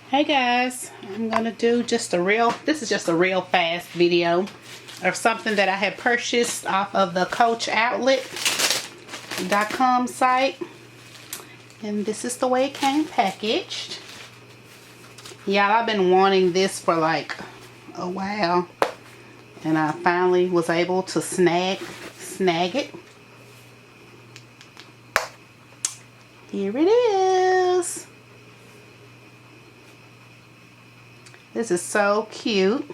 Hey guys, I'm gonna do this is just a real fast video of something that I had purchased off of the CoachOutlet.com site, and this is the way it came packaged. Y'all, I've been wanting this for like a while, and I finally was able to snag it. Here it is. This is so cute.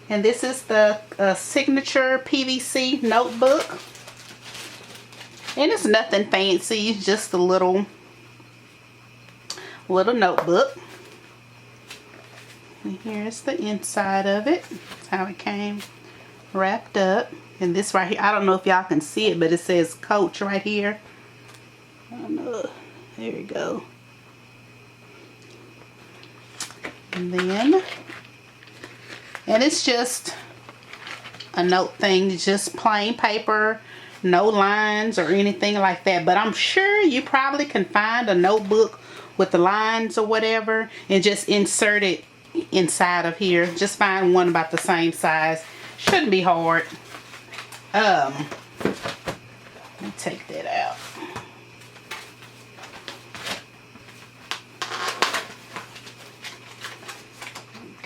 And this is the signature PVC notebook. And it's nothing fancy, it's just a little notebook. And here's the inside of it. That's how it came wrapped up. And this right here, I don't know if y'all can see it, but it says Coach right here. I don't know. There you go. And it's just a note thing, just plain paper, no lines or anything like that. But I'm sure you probably can find a notebook with the lines or whatever and just insert it inside of here. Just find one about the same size. Shouldn't be hard. Let me take that out.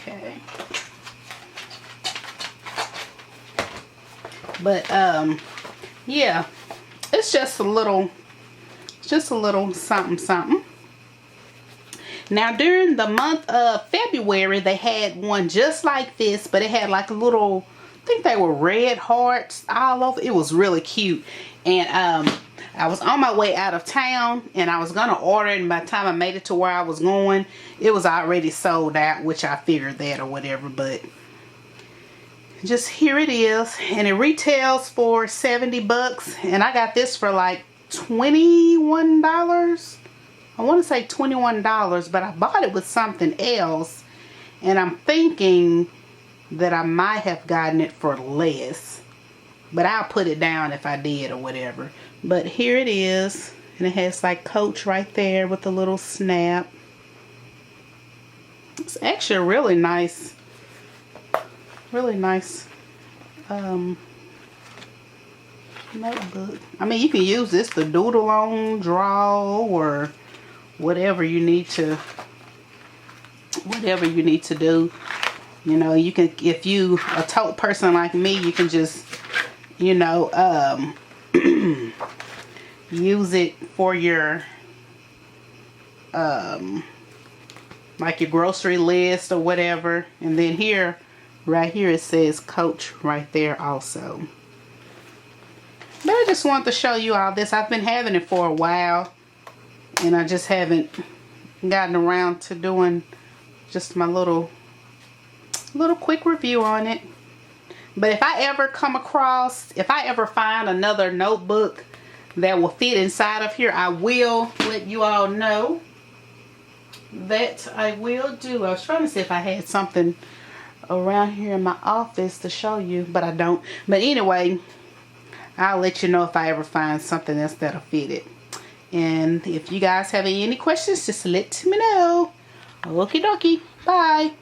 Okay. But yeah, it's just a little something. Now during the month of February they had one just like this, but it had like a little, I think they were red hearts all over. It was really cute. And I was on my way out of town and I was gonna order it, and by the time I made it to where I was going, it was already sold out, which I figured that or whatever. But just here it is, and it retails for 70 bucks, and I got this for like $21. I want to say $21, but I bought it with something else, and I'm thinking that I might have gotten it for less, but I'll put it down if I did or whatever. But here it is, and it has like Coach right there with a little snap. It's actually a really nice notebook. I mean, you can use this to doodle on, draw, or whatever you need to do. You know, you can, if you a tote person like me, you can just, you know, use it for your like your grocery list or whatever. And then here, right here, it says Coach right there also. But I just wanted to show you all this. I've been having it for a while, and I just haven't gotten around to doing just my little quick review on it. But if I ever find another notebook that will fit inside of here, I will let you all know. That I will do. I was trying to see if I had something around here in my office to show you, but I don't. But anyway, I'll let you know if I ever find something else that'll fit it. And if you guys have any questions, just let me know. Okie dokie. Bye.